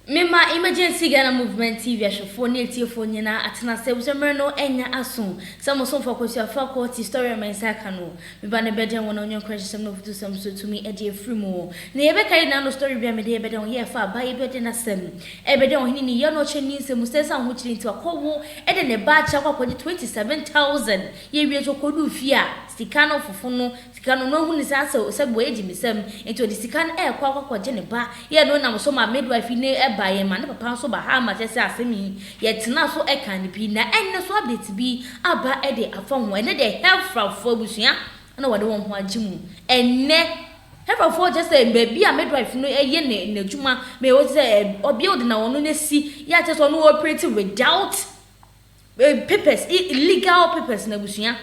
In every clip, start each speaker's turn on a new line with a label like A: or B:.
A: Mema emergency Ghana movement TV ashofo ne tiefo nyina atena sebusemre no enya aso samoso fokus ya faculty story man saka no meba ne beden wona onyo kwesem no futu sam so tumi e de frimu na ye bekai na no story bia me de beden ye fa ba ye beden asem e beden ohini ni ye no cheni nsem sesa ho chiri nti akowo e de ne ba cha kwakwaje 27000 ye wie to kodu fia sika no fofo no sika no no hu ni sanse se bo eji misem enti de sika no e kwakwaje ne ba ye no na so ma midwife ne ba ye ma ne papa so ba ha ma se asemi ye tena so e kan bi na enne so update bi aba e de afa ho ene de health for abusua na wode won ho agimu enne health for just say baby a midwife no ye ne adwuma me wo say obi o de na wono ne si ya te so no operate without papers illegal papers na abusua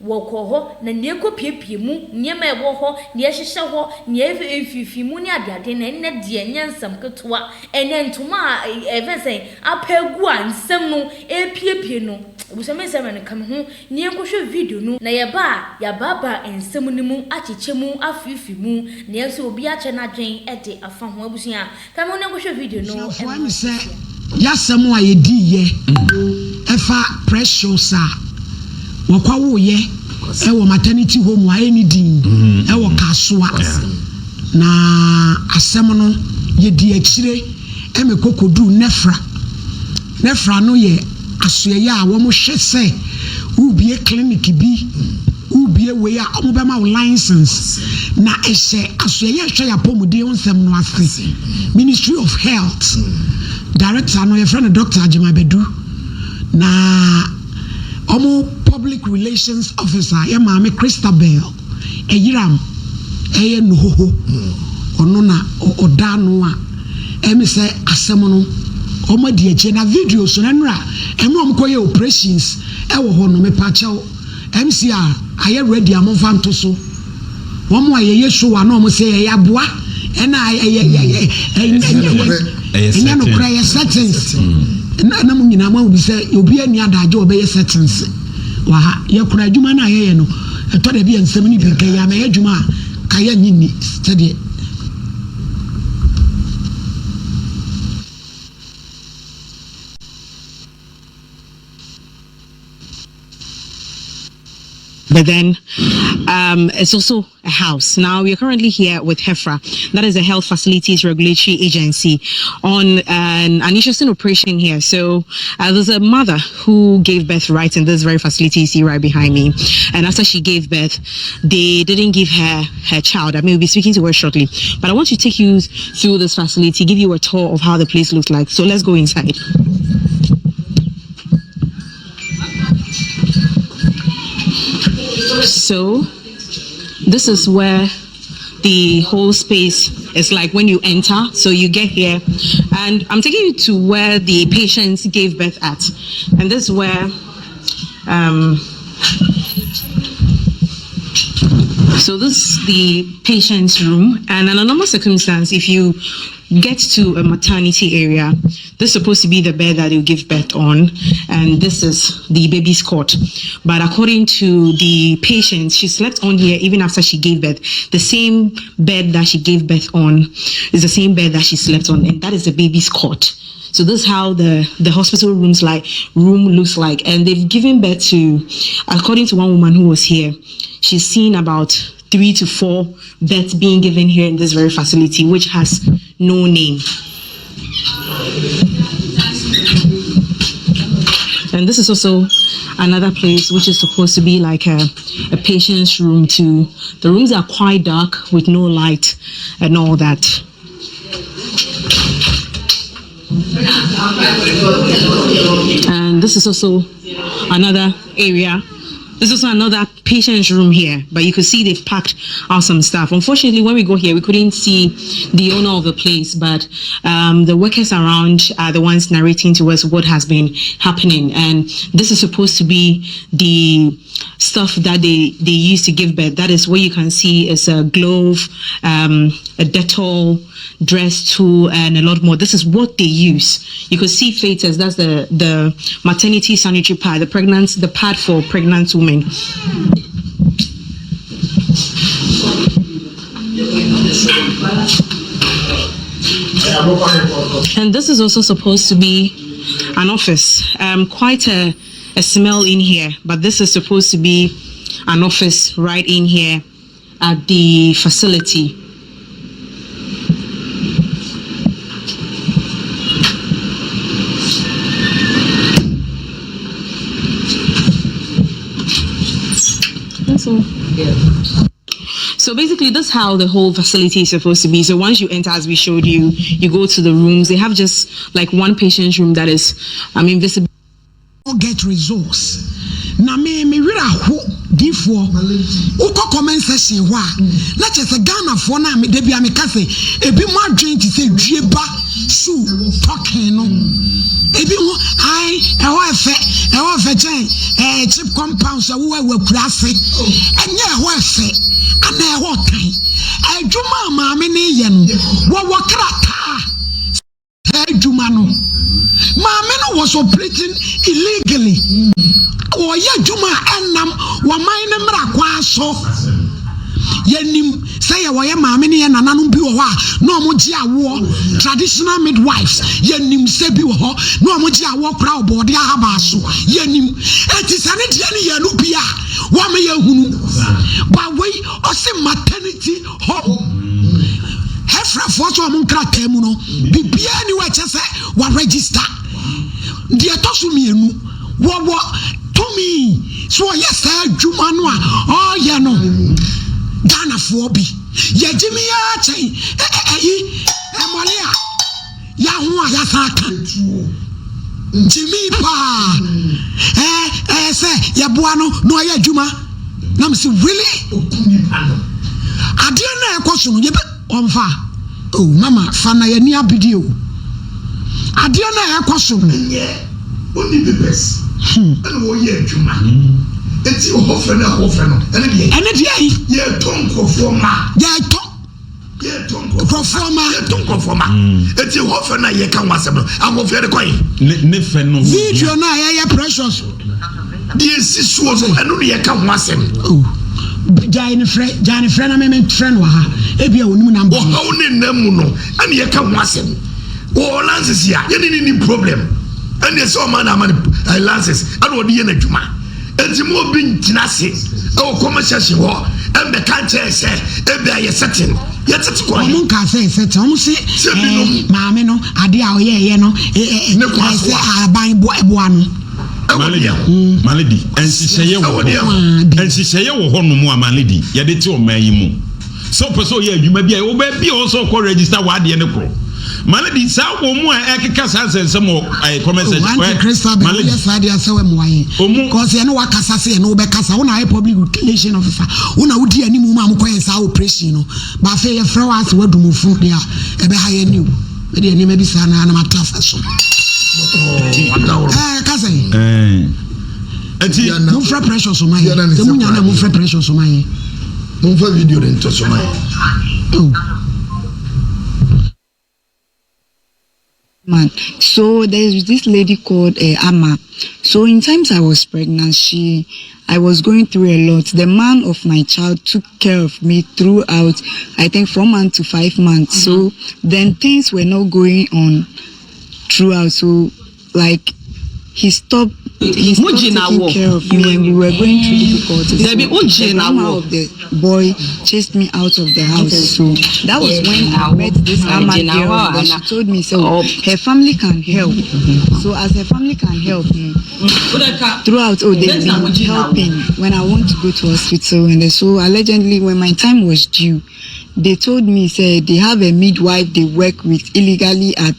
A: woko ho na nieko piepie mu niema ebo ho ne yehhehye ho ne efifi mu ne adeade na enne de nyansam ketwa ene ntoma even apegu ansem no epiepie no busame sema ne kam ho ne enkohwe video no na ya baba ensem ni mu acheche mu afifi mu ne enso obi ache na dwen ede afa ho abusia kam ho ne enkohwe video no
B: e se yasem a yediye efa precious wakwa wo ye ewo maternity home wa eni din ewo Kasoa na asem no ye di akire emekokodu nefra no ye asoye a wo mo hwese ubie clinic bi ubie we a omo be ma license na ehye asoye hwe ya pomode onsem no ase Ministry of Health director no ye friend Dr. Ajimabedu na omo public relations officer ya maame Christabel eyiram eye no hoho ono na odano a emi se asem no omo di eche na video so na nura emo koye operations e wo ho no me pa chew MCR aye ready amfa nto so wo mo aye yesu wa na omo se ye yaboa e na enya no kra ye settings na mo nyina ma obi se obi ani adaje obeye settings wa ye kura adwuma na ye no eto da bia nsem ni bi kan ya ma adwuma ka ya nyini steady.
C: But then it's also a house. Now we are currently here with HEFRA, that is the Health Facilities Regulatory Agency, on an interesting operation here. So there's a mother who gave birth right in this very facility you see right behind me. And after she gave birth, they didn't give her child. I mean, we'll be speaking to her shortly. But I want to take you through this facility, give you a tour of how the place looks like. So let's go inside. So this is where the whole space is like when you enter. So you get here and I'm taking you to where the patients gave birth at, and this is where so this is the patient's room. And in a normal circumstance, if you get to a maternity area, this is supposed to be the bed that you give birth on, and this is the baby's cot. But according to the patient, she slept on here even after she gave birth. The same bed that she gave birth on is the same bed that she slept on, and that is the baby's cot. So this is how the hospital room looks like. And they've given birth to, according to one woman who was here, she's seen about 3 to 4 births being given here in this very facility, which has no name. And this is also another place which is supposed to be like a patient's room too. The rooms are quite dark with no light and all that. And this is also another area. There's also another patient's room here, but you could see they've packed out some stuff. Unfortunately, when we go here, we couldn't see the owner of the place, but the workers around are the ones narrating to us what has been happening. And this is supposed to be the stuff that they use to give birth. That is what you can see is a glove, a Dettol, dress tool, and a lot more. This is what they use. You could see fetus, that's the maternity sanitary pad, the pad for pregnant women. And this is also supposed to be an office. Quite a smell in here, but this is supposed to be an office right in here at the facility. That's all. Yeah. So basically, that's how the whole facility is supposed to be. So once you enter, as we showed you, you go to the rooms. They have just like one patient's room that is, visible.
B: Get resource. Na me wira ho before uko comment section wa na chese Ghana for na me de bia me ka say ebi mo adwen ti say dwieba su talking no ebi mo ai e ho efe chen chip compound so we kura se enye e ho efe ana e ho tan adwuma ma me ne ye no wo krata adwuma no Mama was operating illegally. Oh, yeah, Juma Annam, Wamina Mrakwaso. Yenim, say, Waya Mamini and Ananumbiwa, no Mojia war, traditional midwives, Yenim Sebiwa, no Mojia war crowd body Habasu, Yenim, it is an Etienne Yanupia, Wamaya Hunu, by way of some maternity home. Hefra foto amunkra temuno bibia ni wa chese wa register dia tosu mienu wo to me so yes adwuma no a oh ye no Ghana fo bi ye jimi ya chen emolia ya ho a ya saka jimi pa say ya boano no ya adwuma na me say really ade na ekoso no ye Omfa, oh mama, fana ya ni abidi o. Adia na ya kwaso no.
D: Yeah, only the best. And wo ye adwuma. Enti o hofe no. Ene dia ye tonko forma.
B: Ye tonko forma.
D: Enti o hofe na ye kan wasem no. Agofe de kwai.
E: Ne fe no.
B: Video na ye precious.
D: Die sisuo so eno ne ye kan wasem.
B: Oh. Jane friend na me friend wa ha ebia wonu na mbo
D: o ne namu no ane ye ka wasem o lances ya ye ni problem ane so man na man lances ane odi ye na dwuma enti mo bi ntina se e o commercial she ho e be kan che se e be ye setting ye tete ko
B: mo nka se setting mo se maame no ade a o ye no
D: ne kwa so
B: aban bo ano
E: Malady, and she say, wo ho no mu amaledi ye de ti o mayi mu so person ye adwuma bia wo ba bi also call register wa de ne kro Malady sa wo mu a ekeka sanse mo comment section
B: Malady side ya se we mu ayi cause ye no wakasa se no be kasa wo na public relation officer wo na wodi ani mu ma mo koyen sa operation no ba fe ye fra wa se wadumufu dia e be ha ye ni o be de ani ma bi sa na matafa so cousin. Move for pressure so my. Move for pressure so my.
D: Move for video into so my.
F: Man, so there's this lady called Amma. So in times I was pregnant, I was going through a lot. The man of my child took care of me throughout, I think 4 months to 5 months. So then things were not going on throughout, so like he stopped taking care of me and we were going through difficulties. The mama of the boy chased me out of the house. So that was when I met this Amma girl and she told me so her family can help. So as her family can help me throughout, they've been helping when I want to go to hospital. And so allegedly when my time was due, they told me, say they have a midwife they work with illegally at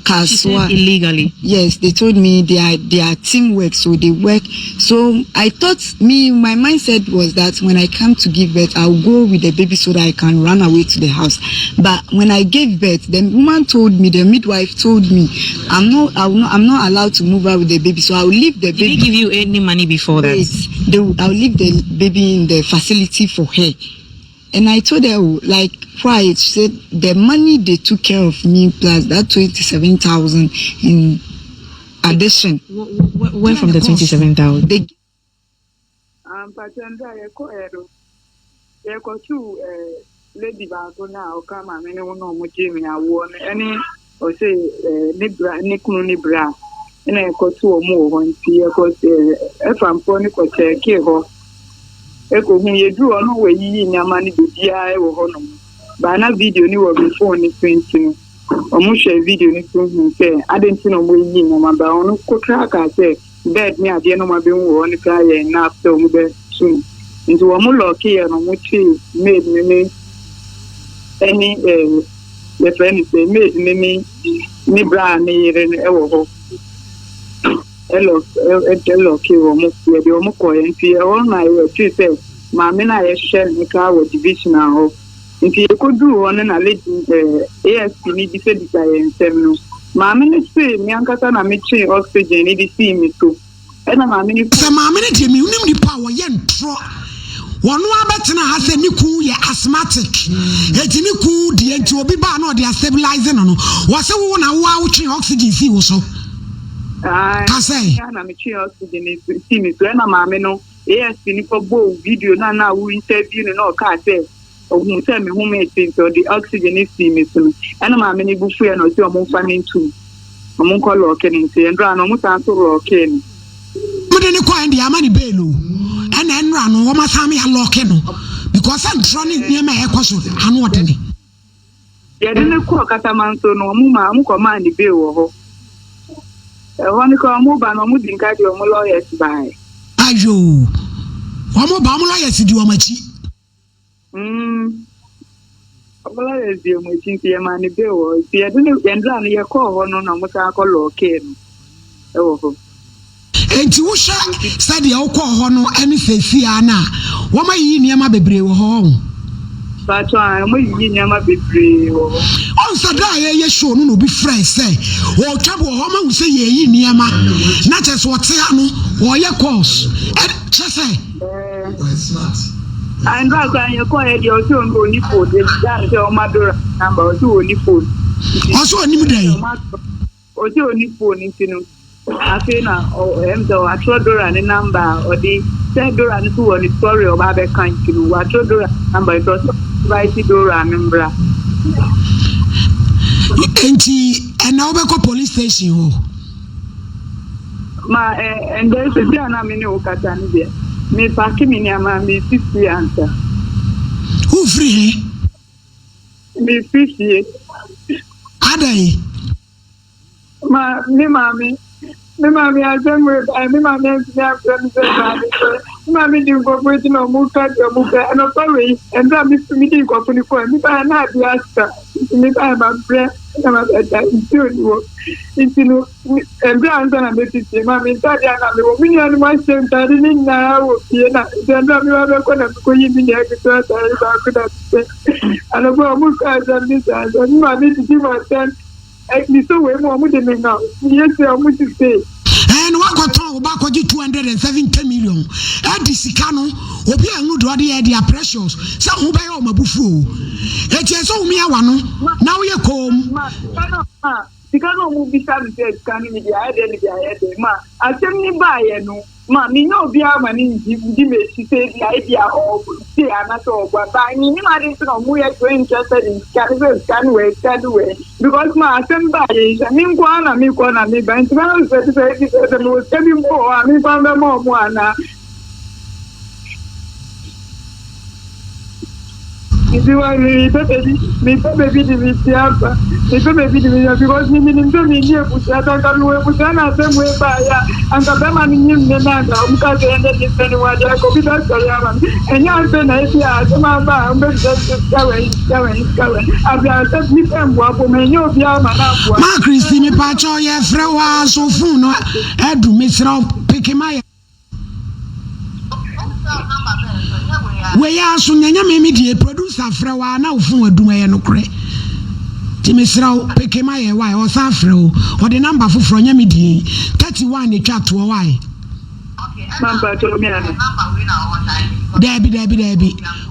F: Kasoa.
C: Illegally?
F: Yes, they told me they are teamwork, so they work. So I thought my mindset was that when I come to give birth, I'll go with the baby so that I can run away to the house. But when I gave birth, the woman told me, the midwife told me, I'm not allowed to move out with the baby, so I'll leave the baby.
C: Did they give you any money before that?
F: I'll leave the baby in the facility for her. And I told her, like, why? She said the money they took care of me plus that 27,000 in addition.
C: Where from the 27,000?
F: They
G: lady baako na o ka ma me ne wo no mo jimi awo any o say ni bra ina ko tu o mu ho nti e ko e fampo ni ko check ho e ko hu ye du ono we yi nyama ni bibia e wo ho no ba na video ni wo bi phone ni print no o mu share video ni so hu say adenti no mo yi nyama ba ono ko track say bed ni ade no ma be wo ni ka ye na after mu be soon nti wo mu lock ye no mu chi made me any the friend say made me bra ni yire e wo ho hello ki wo mu ye de wo mu ko nti e wo na ye ti say ma me na ye share ni ka wo division ho nti e ko du wo na lady ASP ni di se di ka ye nsem no ma me ne say mi ankata na me chi oxygen ni di see me so e na ma me ni
B: se ma me ne de mi unim ni pa wo ye ntro wono abetena ha se ni ku ye asthmatic eti ni ku de enti obi ba na de stabilize no wo se wo na wo a wo chi oxygen si wo so
G: Kasoa na me chi oxygen ni see me so e na ma me no ASP ni for bo video na wo interview no ka say ohun say me hu me tin so the oxygen is see me so and ma me ni bufu e no say o mo fa ni ntu o mo ko lo ke ni say ndra no mo tan so lo ke ni
B: mo de ni kwa ndi ama ni belo and ndra no wo ma sa me ya lo ke no because I'm running near my ekoso anu odene
G: ye de ni ko kata man so no mo ko ma ni be wo ho e woni ko mo ba no mo dinka di o mo lawyers bai
B: ayo wo mo ba mo lawyers di o machi
G: Abala ezi mo chinti ya mani bewo ti adune yendra ni yako ho no na muta ko lo ke no ewo ho
B: enti wo sha study wo ko ho no eni fefi ana wo ma yi niam bebre wo ho
G: ba to a mo yi niam bebre wo
B: on sada ye show no bi friend say wo twabo ho ma wo say ye yi niam na chese wo te anu wo ye course chese
D: smart
G: and right and you call it your own only food that your mother number only food
B: also oni mudai
G: ojo only phone ntinu afi na em do atrodora ni number or the said dora ni to on story o ba be kan ntinu wa atrodora number it was right dora number
B: enti and now be ko police station ho
G: ma and there is a na me ni o kata ni there me paki me ni ama me 50 answer
B: who free
G: me 50
B: adai
G: ma me mami azemwe me mami mami di go put no muka no sorry and that me di go put for me ba na di asta me ba ma bre na ma da intino and that na me ti mami ta dia na me wo mi ni ma sem ta ni na wo pie na then na me ba ko na ko yi mi ni ka ta ba ko da ana go muka za mi za ma mi ti ma ten ni so we mo de me now yes I mo ti say
B: and what got on back 270 million and the sikano obi anu do de dia precious say who buy o mabufu e tie so mi awa no na wo ye kom
G: sikano mu bi sa bi kan ni dia de ma asem ni ba ye no ma mi no bi ama ni di me si say di idea o say anato ogba ba ni ma dey so mu ye interested in can way because ma asem ba ye mi kwa na mi ba nti ba no say no say mi mo mi ba mo ana Isi wa mi baby di misiapa. Ito baby di misiapa because mi ndo mi nie pusiata kaluwe pusiana semwe baya. Anga bema ni nyim nenanga umkaze ende diseni wadi ako bida sayama. Enya ante na isi ya sema ba umbe kawe. Abia ate mi pembo apo menyo bia manapwa.
B: Ma Christy mi pacho ye frewa so fun no edu misra pekemaya. We ya so nyanya me die producer frewa na ofun aduma ye no kre ti mesra pekema ye why o san frew o de number foforo nya me die 31 e twa to why
G: number to me ana
B: Debi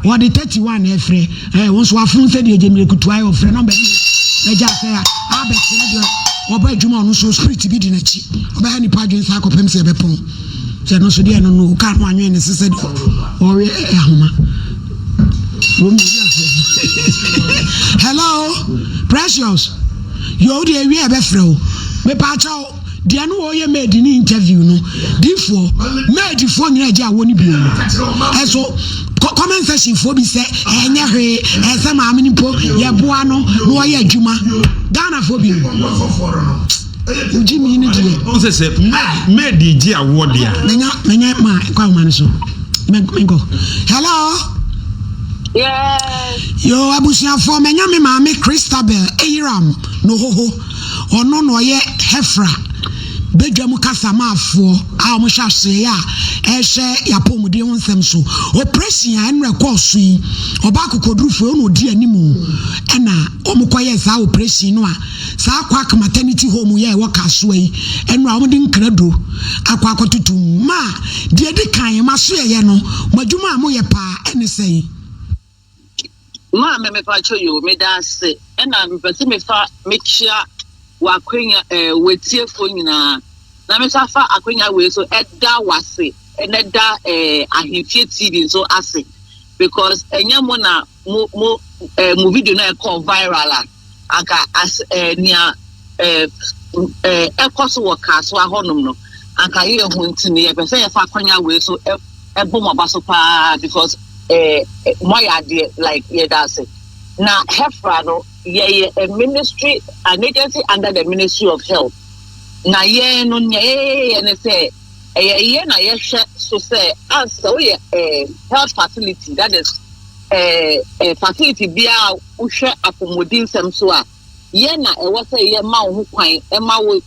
B: o de 31 e fre won so afun se de jemire kutu ayo fre number e ja se abet se de o ba aduma no so spirit bi di na chi o ba ni padwen sa akopem se be pon se no so de no ka ho anwen ne se se o we ahoma Hello, Precious. You the we have a fro. Me pacho. Dia no oye made in interview no. Therefore, made phone ya woni bi. So comment section for be say enya hwe esa ma amini po ye boa no no oye adwuma. Ghana for bi. Jimmy ni die.
E: On say made di award dia.
B: Menya ma kwa man so. Mengo. Hello.
G: Yes.
B: Yo abusia for menya me maame Christabel Eiram no ho ono no ye Hefra bedwam kasa maafo a mo hwase ya ehwe yapomudi wonsem so operation an record so yi oba kokodrufo no di animu ena omokoye za operation no a sa akwa maternity home ye wo Kasoa yi enu a mo di nkrado akwa akotutu ma de de kan ma so ye no madwuma mo ye pa ene sei
H: ma me pa cho yo me da se ena me pese me fa make sure wa kwenya wetie fo nyina na me sa fa akwenya we so eda wase eneda Ahenfie TV so ase because enya mo na mo video na e call viral aka as nia ekoso wo Kasoa honum no aka ye ho ntini ye pese ye fa akwenya we so ebo mo baso pa because my idea like yeah that's it. Now Hefra no yeah a ministry, an agency under the Ministry of Health. Now yeah no yeah and say yeah na yeah so say as so yeah health facility that is a facility bia ushe accommoding some so yeah na e was say yeah ma ho kwan e ma we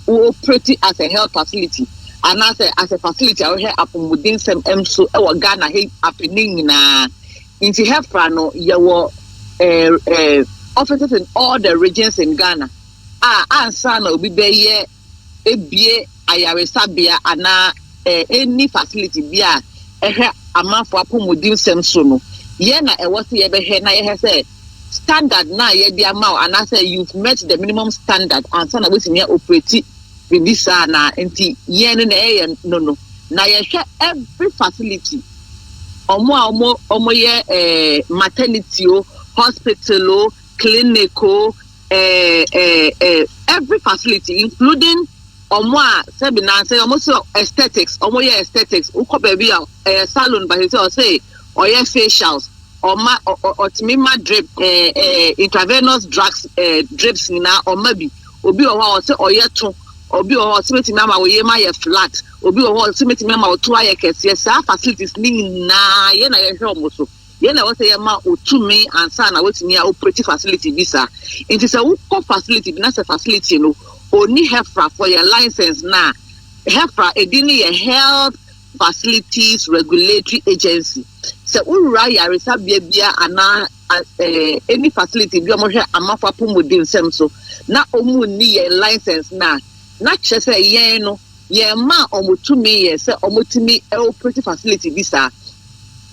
H: operate as a health facility. And as a facility, I have accommoding some so our Ghana happening na into Hefra no you were offices in all the regions in Ghana. Answer no be be ayaresabia ana any facility bia amount for accommoding some so no. Ye na e was ye be na ye say standard na ye the amount and I say you've met the minimum standard and sana we near operate Visa na enti yen no na ye every facility omo ye maternity hospital clinic every facility including omo seminar say omo so aesthetics omo ye aesthetics uko baby salon but say or ye facials or timima drip intravenous drugs drips na or maybe obi o say or ye to obi o ultimate mama we ma ye flat obi o ultimate mama o to aye kese sa facilities ni na ye na ye hwe omoso ye na we say ye ma otumi ansa na wetimi a operative facility visa it is a facility na say facility no oni Hefra for your license na Hefra edini ye health facilities regulatory agency so ura ya resabia bia ana any facility bi omo hwe amafa pomodin sem so na omu ni ye license na chese ye no ye ma omotumi ye say omotumi operative facility visa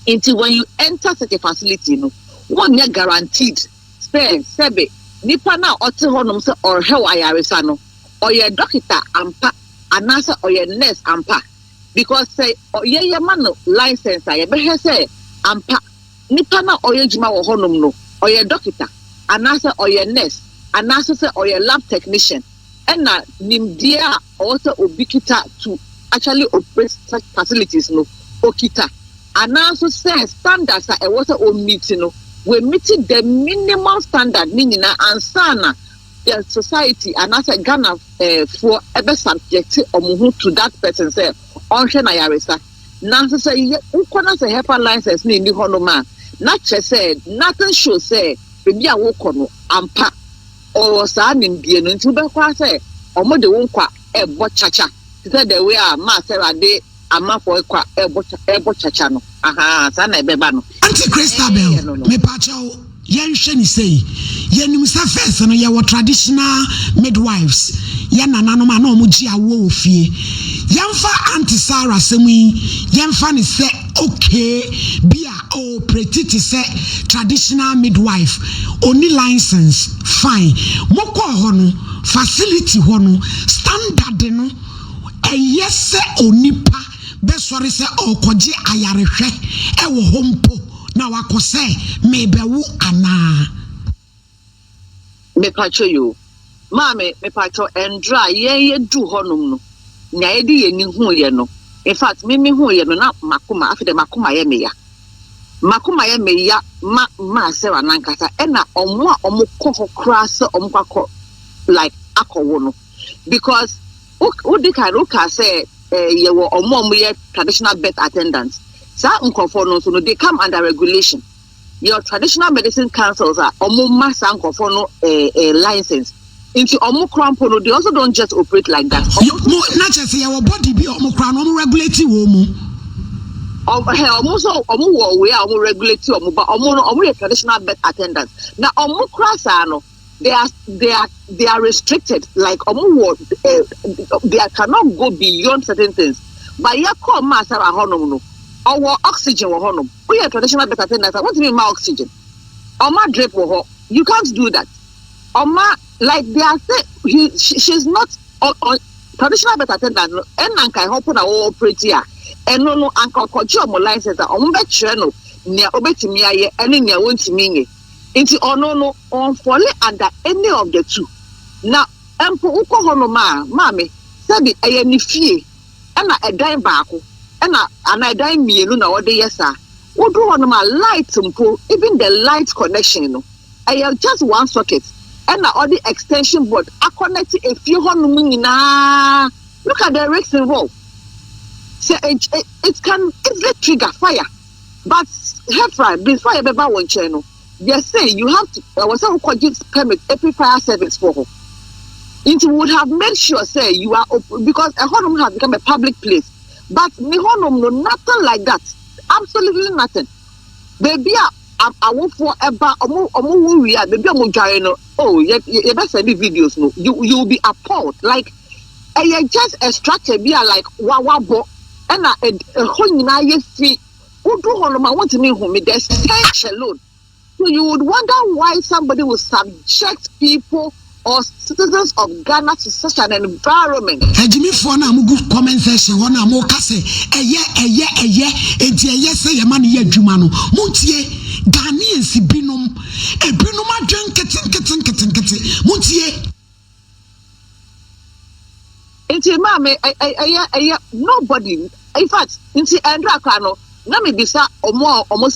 H: until when you enter such a facility no one ye guaranteed sebe nipa na ote honom say or he ayaresa no or ye doctor ampa anasa or ye nurse ampa because say ye man no license ye be say ampa nipa na or ye juma wo honom no or ye doctor anasa or ye nurse anasa say or ye lab technician and nimdia also ubikita to actually operate such facilities no okita and also say standards are also meeting no we meeting the minimum standard meaning ansana the society and as a Ghana for ever subject to that person say on na yaresa now say ukona say helper license ni ndi hono ma not said nothing show say baby a wo kono ampa or sa nimbie no nti be kwa say omo de won kwa ebo chacha say the way a ma say ade ama for kwa ebo chacha no aha sa na ebeba no
B: anti Christabel me pacho yenhwe ni say yenim sa first no ye wo traditional midwives ye nananom na omo gi awo ofie yemfa anti Sarah semi yemfa ni say okay bia o pretty say traditional midwife only license fine moko ho no facility ho no standard no yes onipa be sorry say okoje ayarehwe e wo hompo na wakose mebewu ana
H: me pacho you mame me pacho endra ye du honum no nya ye di ye ni hu ye no in fact me hu ye no na makoma afide makoma ye me ya ma se wa nankasa ena omo a omo kokokra se omo kwakọ like akowo no because udi kan uka say ye wo omo ye traditional birth attendants sa nkofo no so no they come under regulation. Your traditional medicine councils are omo massa nkofo no license into omo crampo no they also don't just operate like that.
B: Not just your body be omo crown omo regulate wo mu
H: omo wo we omo regulate omo but omo traditional birth attendants now omo crasa no they are restricted like they cannot go beyond certain things but ya call master honum no or oxygen or honum we are traditional birth attendants what do you mean my oxygen or my drip or you can't do that or my like they are say she's not on traditional birth attendant and nankai hope na operate here and no anka kojo mo license o be chere no ne obetimi aye ene ne wontimi nye nti ono no on fall under any of the two now empo uko hono ma me sabi eye ni fie na edan baako na ana edan mienu na wode yesa wodo hono ma light mpo even the light connection no eye just one socket na all the extension board a connect a fie hono mu nyina look at the risks involved. So it can easily trigger fire, but before you ever one channel, they say you have to. Was a permit every fire service for her. It would have made sure say you are because a home has become a public place, but the home no nothing like that, absolutely nothing. Baby, I won't forever. We are baby. Oh, you better send me videos. No, you will be appalled. Like I just extracted be like wow. And a whole night free. Who do I want to mean home? There's stench alone. So you would wonder why somebody would subject people or citizens of Ghana to such an environment.
B: Jimmy Fona Mugu comment section one more case. Say your money ye Jumano. Mutie Ghanaian Sibinum. A Brunoma drink kitten. Mutie.
H: Nobody. In fact, into Andra Kano, na me bisa almost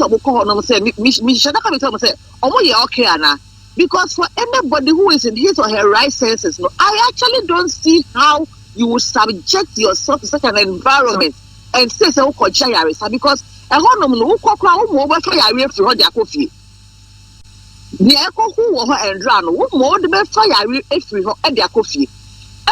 H: say me should come tell me say okay ana because for anybody who is in his or her right senses, no, I actually don't see how you would subject yourself to such an environment and say because a honum no kokra wo mo fire yare free ho dia kofi. The echo who wo ho Andra no wo mo de be fire yare free ho e dia kofi.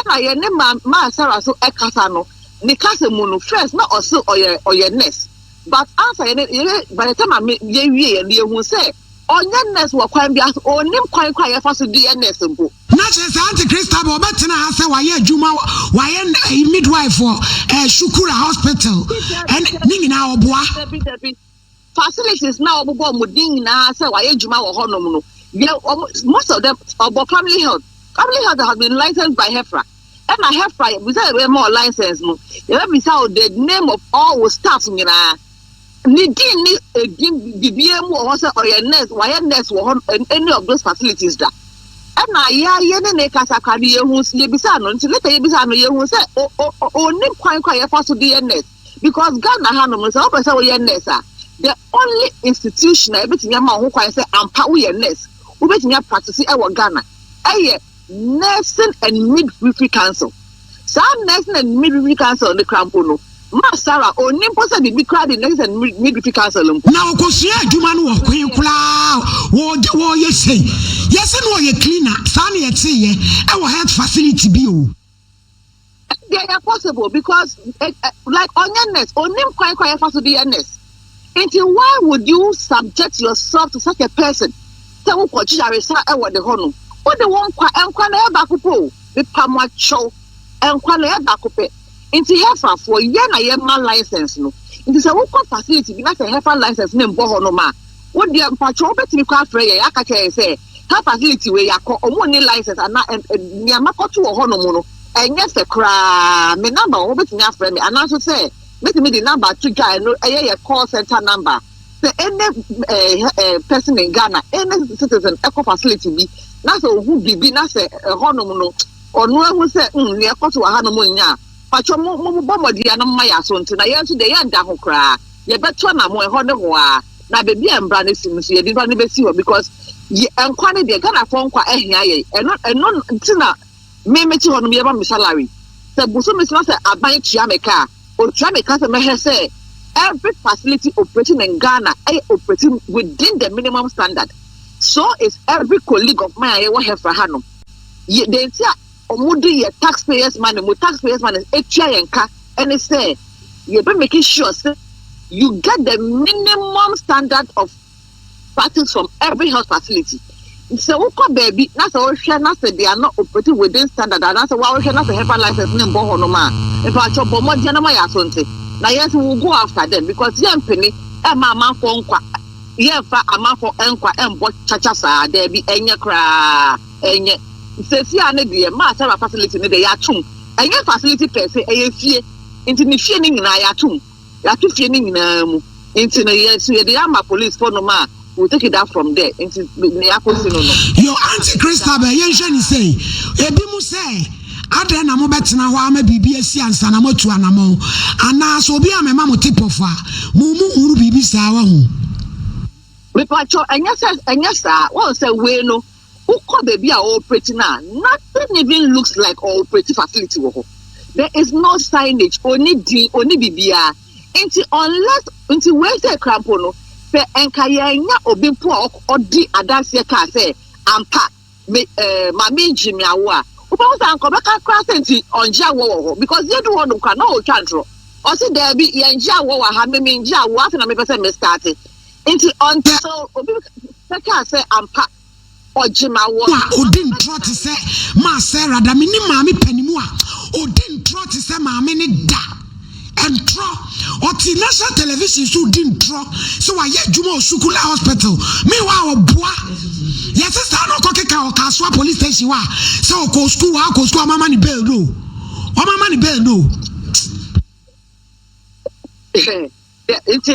H: I ye ne ma Sarah so ekasa no ni kase mu no first na also oye nurse but answer by the time I ye wie ye hu say onye nurse wo kwan bia onim kwan ye fa so di nurse mpo
B: na che say anti Christabel obetena ha say waye adwuma waye midwife for Shukura hospital and ningina oboa
H: facilities na obobo mudin na say waye adwuma wo honom no most of them obo family health has been licensed by Hefra. And my Hefra, we say more license. No, let me say the name of all staff. You know, ni the BM or your nurse, why nurse or any of those facilities that. And now, yeah, ne kasa kadi who's yebisano. Until later yebisano ye who say, name quite for to be a nurse because Ghana Hanum is always a nurse. The only institution everything yama who quite say ampa we a nurse. Who bet me practice our Ghana. Aye. Nursing and Midwifery Council. Some Nursing and Midwifery Council on the Crampono. Masara, or Nimposa, the big crowd in Nursing and Midwifery Council.
B: Now, Cosia, Juman walk when you cloud. What you say? Yes, and what you cleaner, Sunny at say, our health facility bill.
H: They are possible because, like onionness, or name quite fast to be a nurse. Until why would you subject yourself to such a person? Tell what you are the honor. What the one and bakupo, the Pamacho, and Quana bakupe. Into Hefa for Yana license. No, it is a local facility, not a Hefa license named Bohonoma. What the patrol bet me craft ray, Yakaka say, her facility where you call money license and Yamako or Honomono, and yes, a cry, me number, over to your friend, and also say, let me the number to guy, no, a call center number. any person in Ghana, any citizen eco facility be na so who be na say honom no or no who say near to a hanomunya. Pacho mo bomodi anama ya so nti na yenso de yanda ho kra. Ye beto na mo hono ho a na baby embra ne sim so ye di ne besi ho because ye enkwa ne de Ghana fo nkwa ehia ye eno nti na me meti hono me ba me salary. Se buso me say aban tua me ka o tua me ka se me say every facility operating in Ghana operating within the minimum standard. So is every colleague of mine I have for Hanum. They say omudi taxpayers money, taxpayers money yenka, and they say you be making sure say, you get the minimum standard of practice from every health facility. So baby, that's all they are not operating within standard, and that's why we cannot have a license name bohonoma. If I chop more janama yasonte. Now yes, we will go after them because young penny, mama for unqua, fa ama for enqua and what chachasa, there be any cra, and yet says ya nedia, master of facility in the yatum, and your facility per se, a fear into the feeling in ayatum, yatu feeling into the year, so the Ama police for no ma. We'll take it out from there into the apple.
B: Your Auntie Christabel, Yenshani say, Ebimu say. Ada na mo betina ho ama bibi asi ansa na motu anamo ana so obi amema mo tipofa mumu huru bibi sa wa hu
H: me pacho enya sa won say we no ukọ baby a operating na nothing even looks like operating facility wo. There is no signage only bibia until unless until we say crampo no pe enka nya obi po odi adase ka say ampa me mama Jimmy awo because you do want to can no chantro. Or see there be Yanja war having ja what and I me started. Until say ampa or Jima
B: or didn't try to say Ma Sarah da mini mammy penimua or didn't try to say my minute da and draw or national television so didn't draw so I yet Jumo Sukula Hospital. Meanwhile boy. Yes, it's not Kasoa police station. So go school, my money bill do. My money bill do.
H: It's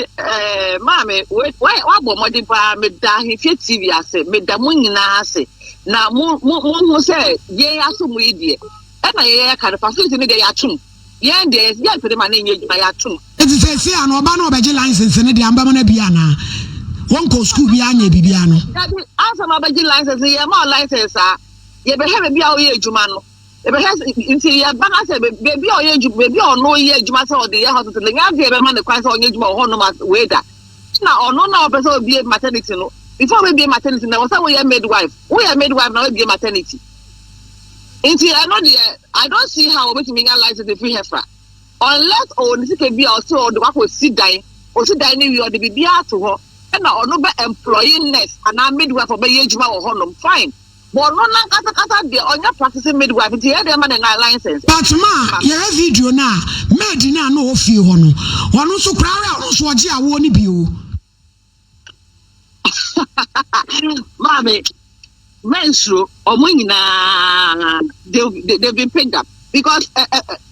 H: mammy, wait, why modifa me da he fit TV ase, me da munina ase. Na mo say, ye aso mu idie. E na ye ka the facility ni dey atum. Ye dey, ye pede man nye atum.
B: It is say an oba no obeje license ni dey amba mo na bia na. One go school be anya bibiano.
H: Answer my baby license, yeah, more license, ye behave be our jumano. If it has into your banner, baby or no year, Jumasa or the year hospital, the young man, the crisis on you, or weather. Now, or no, person be a maternity. Before we be a maternity, there was a midwife. We are midwife, now be a maternity. I don't see how we can license if we have her. Unless, this can be also the work will sit dying, or sit dining, or the baby to her. And now, no employee nurse and our midwife or Bayajma or Honum, fine. But no, they are not practicing midwife. It's here, man, and license.
B: But ma, your video now, Medina no few hono. One also cry out, so I won't be you.
H: Mammy, menstrual or Munina, they've been picked up because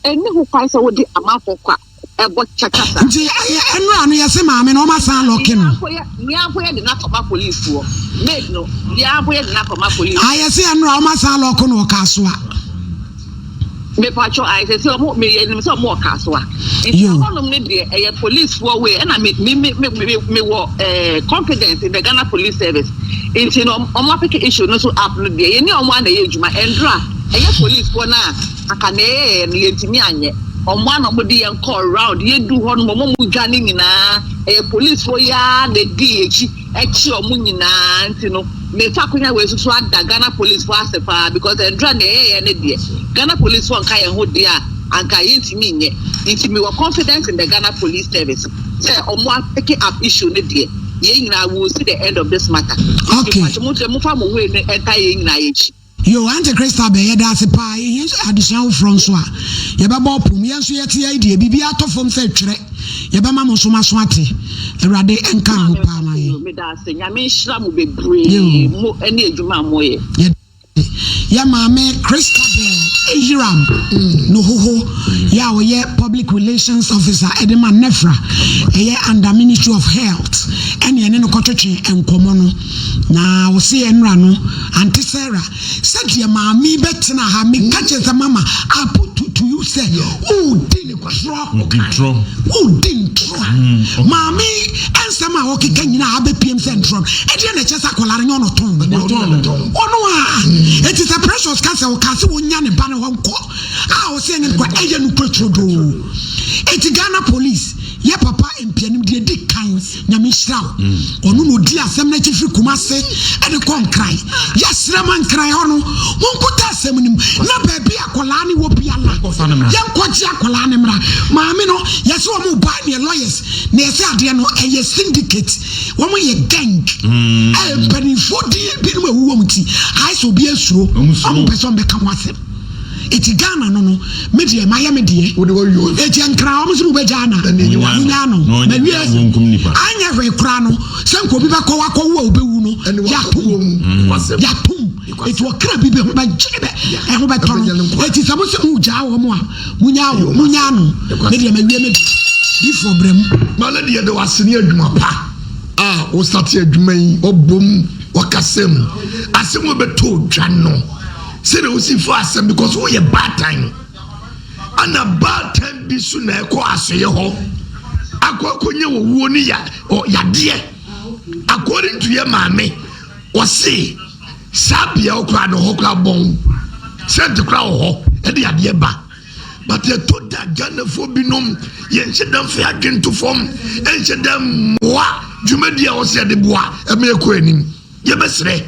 H: any who finds out the amount for quack. What chachasa?
B: And run, yes, mammy, no, my son looking.
H: Where the knock of my police for? Make no, where the knock of my police.
B: I see, and Rama Salokon or Kasoa.
H: Me pacho, I say, so more Kasoa. You a police for way, and I make me confidence in the Ghana Police Service. It's on my issue, no so upload there. Any on one age, my Endra, a police for now. I can me on one of the call round, you do one more gunning in a police for ya, the DH, extra munina, you know, may Fakuna was to swat the Ghana police for us because they're drawn and Ghana police for Kaya Hodia and Kayinti Mine. If you were confident in the Ghana police service, say, on one picking up issue, Lydia, I will see the end of this matter. Okay.
B: Yo, Auntie Christabel, that's a pie, additional Francois. Yababa Pum, yes, yet the idea, be out of from Fetcher. Yabama Mosuma Swati, the Rade and Kang Pama. I mean, Shram will be brave, any Juma Moye. ya maame Christabel Ejiram no ho ya we public relations officer Edema Nefra under Ministry of Health and ye no kotwetwe enkomo no na wo se enra no Auntie Sarah said your maame betena ha me catch mama I put to you say oh didn't draw maame ensema wo keka nyina abepiem central e de na chesa kwalare nyono ton ono it is a precious cancer o kase wonya ne ba ne ho nko wo se ngi kwa eje no petrodo it Ghana police ye papa empianim de di kan nyame hiraw ono no di asem na chifi kumase e de kon krai ya sraman krai hono wonkuta asem nim na ba bia akola ne wo bia la yankwachi akola ne mra maame no yesi wo mu ba ne lawyers na yesi ade no eye syndicate wo mu ye gang benifo di bi no wo mu ti I so bi asuro am person be ka wasem eti Ghana no media maye medie eti ankra o musu be Ghana nya no na wie anya hwe kra no senko bi ba ko wo obewu no ya tum eti wo kra bi be ho ba jebe e ho ba tono eti samuse mu ja wo mu a munya no media ma wie media before brem
D: malade de wasene adwuma pa o start adwuma yi obom wakasem asem obeto dwa no say they will see for us because we a bad time and a bad time be soon eko asoye ho akokonye wo ni ya o yade according to your mame o say sabia okra no hokra bon sent kra ho e de yade ba but they told that Ghana for binom yen shedam fe adwen to form en shedam wa dwumadia o se de boa e me eko anim ye besre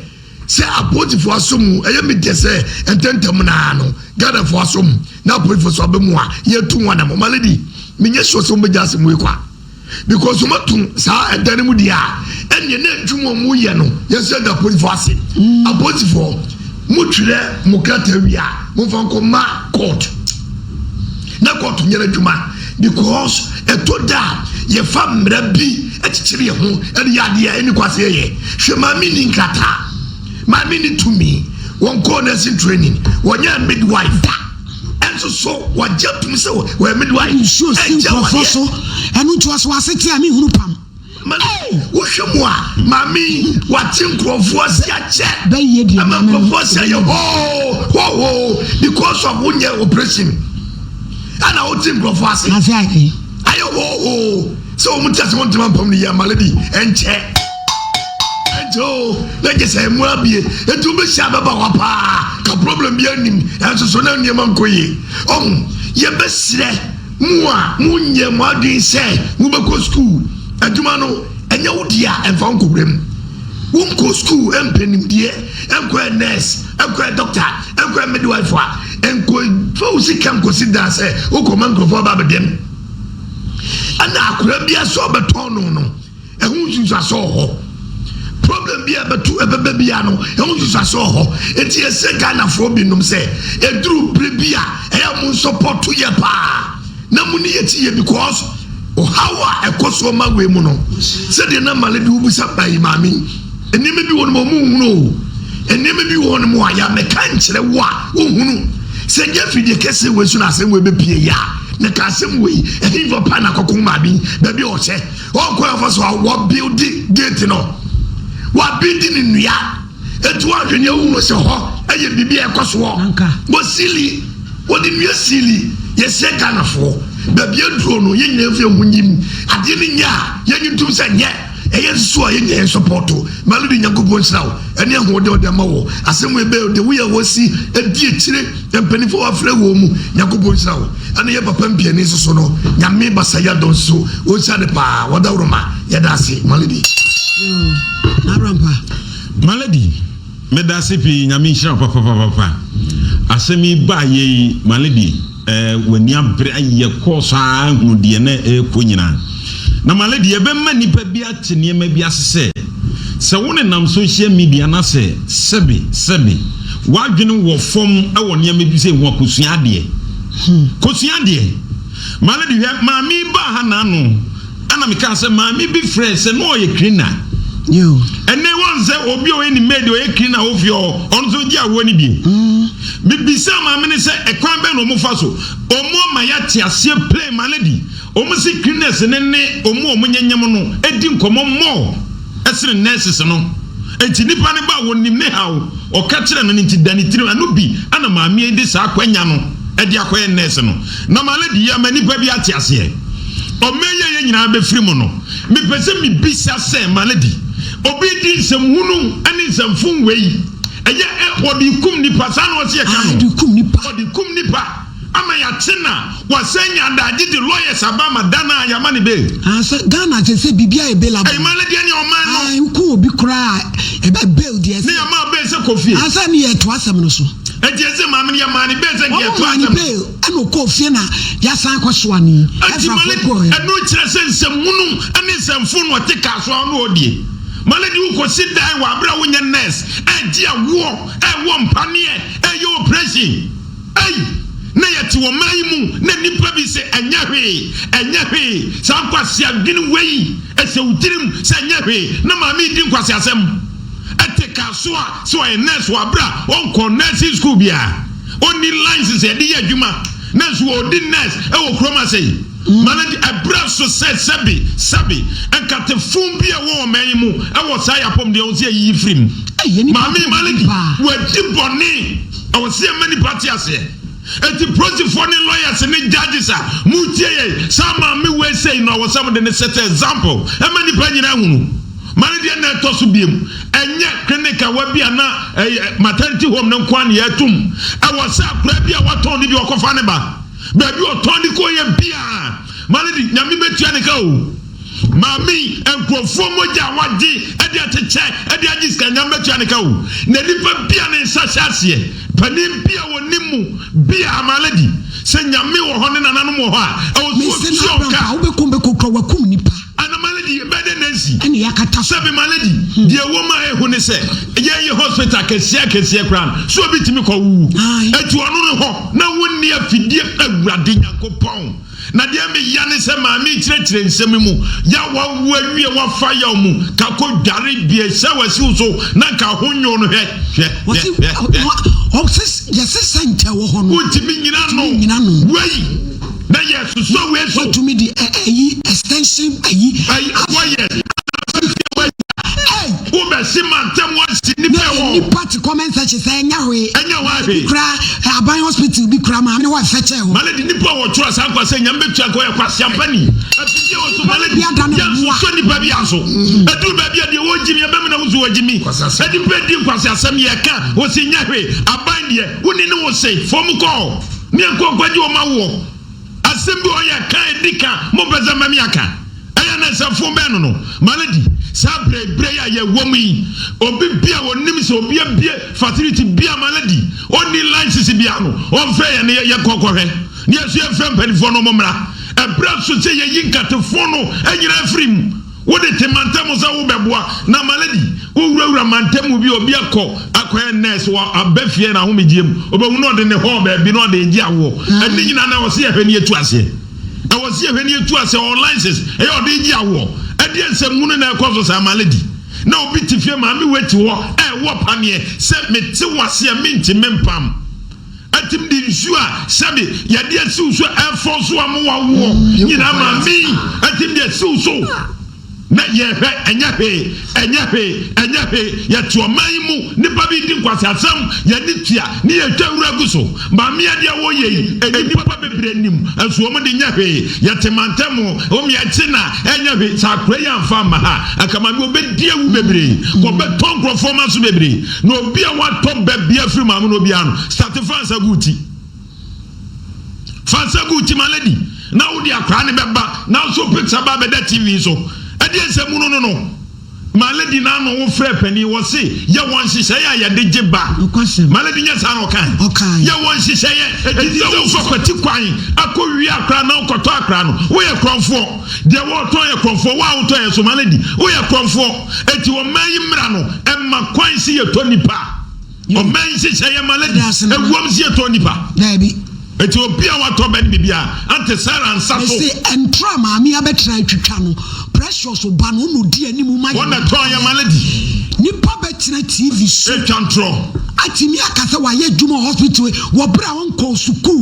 D: say apoti for asum eye me de say ententem na no Ghana for asum na apoti for so abemu a ye tu wana mo maledi menye so so be jase mu ekwa because mo tu sa edane mu dia enye na adwumo mu ye no ye say da apoti for ase apoti for mu twire mu kata wia mu fanko ma court na court nyere adwuma because etoda ye famra bi echichiri ho ede yade eni kwase ye hwemami ni nkata mami ni to me one call nursing training one year midwife and so what jump to me so we midwife
B: so professor and which was city ami hunu pam
D: wo hwemo a mami watin krofo ase ache
B: ba ye di
D: mami krofo ase ye ho because of one year operation and I watin krofo ase ayo ho so mutase won tman pam ni ya malady enche jo like say mo abie etu be sha baba wa pa ka problem bi anim enso so na niem ankoye ye be sire mu a munye mo adin say mu be ko school aduma no enye wodia enfa nkobrem won ko school empenim die enko nurse enko doctor enko midwife a enko fo si kam consider say o ko man ko fo ba bedem ana akura bia so beton no ehun su so ho problem bi abetu ebebe bia no ehun su so ho enti ese Ghana fo binum say eduru brebia eya mun support ye pa na muni yeti ye because o hawa ekoso magwe mu no se de na maledi ubusa bai mami enime bi won mo mu hunu enime bi won mo aya me kan kire wo a ohunu se je fide kese we su na se we be pie ya na ka sem we ehi vo pa na kokon mabi da bi o che o ko afa so wa build gate no wa building nua etu ahwene wu se ho eye bibia ekoso wo sili wo di nua sili ye se kanafo da bi eduro no ye nyina fe hunyim ade ni nya ye nyutum se nye eye so ye nye support maludi nyankopon srawo ene ehode ode mawo asem ebe de wo ye wo si edi ekire empanifo afre wo mu nyankopon srawo ene ye papa mpiani so no nyame basaya don so wo sha de pa wadawroma ye dase maludi
B: Narampa
E: malady medase pi nyame hira papa asemi ba ye malady wani abre aye course a hunu de na ko nyina na malady e be ma nipa bi atene ma bi asese se woni nam social media na se sebe wadwene wo fom e wo ne ma bi se ho akosua de malady ma mi ba ha na no ana mi kan se ma mi bi fresh se no ye cleaner
B: Yo.
E: And they want say obi o any made o clean na ofio onzo dia wo ni bi. Bibisa ma me say e kwan be no mo fa so. Omo ma ya ti ase play malady. Omo si cleanness ne omo nyanyam no edi nkomo mo. Esere nurses no. Enti nipa ne ba wonim ne hawo. O ka kire no nti danitiri anu bi ana ma me edi sa kwanya no. Edi akoye nurse no. Na malady ya ma nipa bi ati ase. O meye ye nyina be firi mo no. Me pese me bisa say malady. Obi di semhunu ani semfun wei. Eye odi kum nipa sa no se ka no. Odi kum nipa. Ama ya tena wasenya daji di lawyers abama dana ya mani be.
B: So Ghana se bibia e bela.
E: Ay malady ani o man no.
B: Ay ku obi kra e be bail die.
E: Ne ma be se kofi.
B: Asa ni e to asem no so.
E: Ejeze maame ya mani be se ke to
B: asem. Bail ano kofi na ya san kwaso ani.
E: Ati malady eno kire se semhunu ani semfun wo te Kasoa no odie. Malady who could sit down while bra when your nest, and dear war, and one panier, and your oppression. Ay, nay to a maimu, nay probably say, and yappy, some quasia didn't weigh, as you didn't say yappy, no mammy didn't quasia some. At the Kasoa, so I nest while bra, uncle Nancy Scubia. Only lines is a dear Juma, Nance who didn't nest, oh, Chroma say. Malady a brass so said Sabi, and cut the fumbia war maimu. I was high upon the Ozia Yifrim. Mammy Malady, were deep on me. I was seeing many parties here. And the prosecuting lawyers and the judges are Mutier. Some me were saying I was some of the set example. How many penny now? Malady and that to be him. And yet, clinic I will be a maternity home no quan yetum. I was a crabby what only your cofaneba. Baby, you told the coy and beer. Malady, Yami Metianico. Mammy and Profomo Jawadi, Edia check, Edia Jiska, Yametianico. Nelipa Pian in Sashasia, Panim Pia or Nimu, Bia Malady. Send Yami or Honan and Anomoha. I was and a malady better than Nancy. And Yakata Sabi malady. Dear woman, who say, yeah, your hospital can see a crown. So be to me call woo. And to another, no one near Fidia Radina Copon. Nadia me Yanis and Mammy Tretre and Semimu. Yawa, where we are fire mu. Kako Gary be a sour so Naka Honyo on head. What is yes, Santa Wahon? What do you mean? Way. Now yes, so we so to me the extension party comment such as saying Abai hospital be crama and what fetch Malady Nipo or trust Uncle saying I'm better go across champagne. Malady Sonny Babiaso. I do baby at the old Jimmy Abamana who's what Jimmy. I depend you because some year can was in Yahweh. I bind ye, wouldn't know say, form call. Near go when you are my war. Assembly oya kan dika mo beza mamiaka aya na safo beno no malady sabre breya ye womi obi bia wonim so obi bia facility bia malady only license bia no on fair na ye kokohwe ne yesu ye frem panifo no momra e bra so se ye yinkatefo no anyira frim wo de temantamo za wo beboa na malady wo wura mantamo bi obi akoya nurse wa abafie na homegiem obehu no de ne ho ba bi no de gi awo eni nyina na wo se ye hwani etu ase e wo se ye hwani etu ase online says e yo de gi awo e de nsem na ekoso sa malady na obi tifie ma me weti wo e wo panie se meti wase minti mempam atim di nsua sabe ye de asiuso e forso amwa wo nyina ma mi atim de asiuso na ye enyape ya tuomaimu ni babi di kwasasam ya nitua ni ye twawura guso ma me ade wo ye eni papa bebre nim aso mo de nyape ya temantamo o me atina enyape sakure ya mfa ma ha akama me obedi awu bebre ko beton performance bebre no obi a waton babia firi ma mo no bia no start fansa guti malady na wo di akra ne beba na so picture ba be da TV so no. Malady na no wo frɛ pani wo se ye won hyehyɛ ya de giba malady nya sa no kan ye won hyehyɛ ye wo fo kwati kwan akɔwi akra na kɔtɔ akra no wo yɛ kronfo de wo tɔ yɛ kronfo wo a wo tɔ yɛ so malady wo yɛ kronfo eti wo man yi mra no emma kwan si yɛ tɔ nipa o man hyehyɛ ye malady ewom si yɛ tɔ nipa Ethiopia wato ben bibia ante Sarah and Sasso
B: say entra maami abetra twitwa no pressure so ba no di animu ma
E: wona ton ya malady
B: nipa betina TV so
E: control
B: atimi akasa wa ye dwuma hospital wo bra won ko suku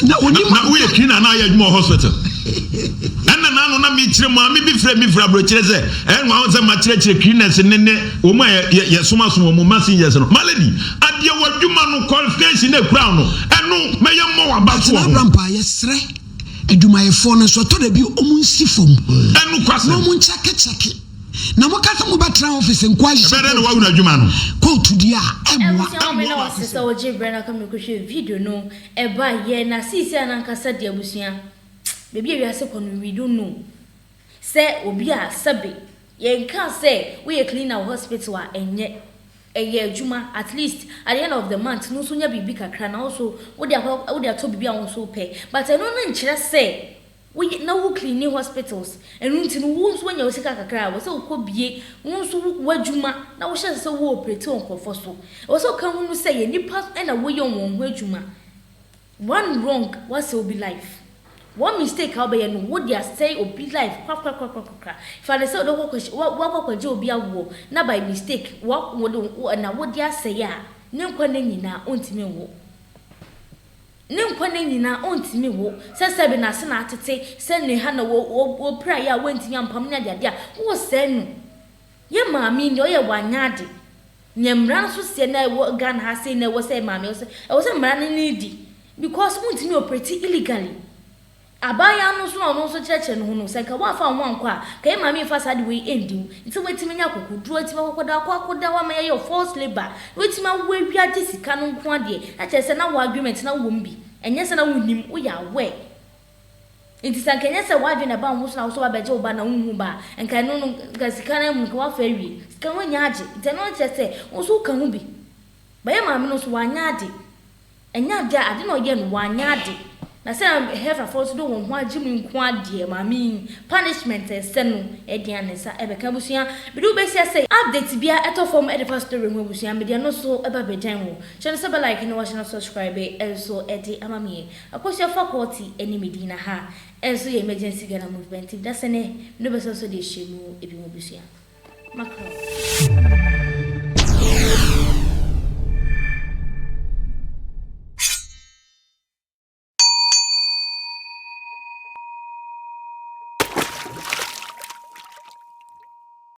B: na oni
E: na we cleaner na ye dwuma hospital na no na mi kire mo ami bi frɛ mi fra bro kire sɛ nwa won sɛ ma kire cleaners ne wo ma ye soma so wo masin yes no malady ade wa dwuma no qualification na kura no ɛno mɛyɛ mo wa ba so
B: ho rampa yesre adwumayefo no so to da bi omunsi fom
E: ɛno kwase
B: no mun cheke na mo kasa mo batra office nkwaji
E: bɛrɛ no wa wuna adwuma no
B: ko tudi a emwa
A: na sisa oje brana kam ko hwe video no eba ye na sisi anankasa de abusua bebi ewiase kono we don't know say obi a sabe ye nka say we a cleaner hospital a enye adwuma at least at the end of the month no so nya bibi kakra na also wo de ato bibi a won so pay but eno na nkyere say we na wo cleaning hospitals enu nti no wo so nya osika kakra wo say ukobie wo so wadwuma na wo hye say wo operate on kofo so wo so kan hu no say ye nipa na wo ye won ho adwuma one wrong was will be life. One mistake how be no would ya say obi life kwa if I say do what obi awo na by mistake what would na would ya say ya ne nkwa na nyina ontime wo ne nkwa na nyina ontime wo se be na se na atete se ne ha na wo pra ya wantimi ampam na de a wo se no ye maami ni oye wanyade nyemra so se na wo gan ha se na wo se maami wo se mra ne di because wontimi operate illegally. Abaya no so cheche no no se ka wa fa won kwa ka e mama fa sa de we endiu nti wetimi nya kokuduro etima kokoda wa ma ye force labor wetimi wa wiade sika no nko ade a che se na wa agreement na wo mbi enye se na wonim wo ya we nti sanka enye se wa adwena ba wo so na wo so ba beje wo ba na wo ba enka no ga sika na mu ka wa fa wi sika wo nya age nti no che se wo so ka hu bi ba ye mama no so wa nya ade enya ade na oye no wa nya ade na say have a force do won ho agimi nko ade mami punishment se no edian ne sa ebeka busua bi do be say update bia eto form edifa story ho busua media no so eba bedan wo channel se like no watch no subscribe also edi amami akosia faculty eni medina ha enso emergency Ghana movement that's ne no be so de shemu ebi mo busua makro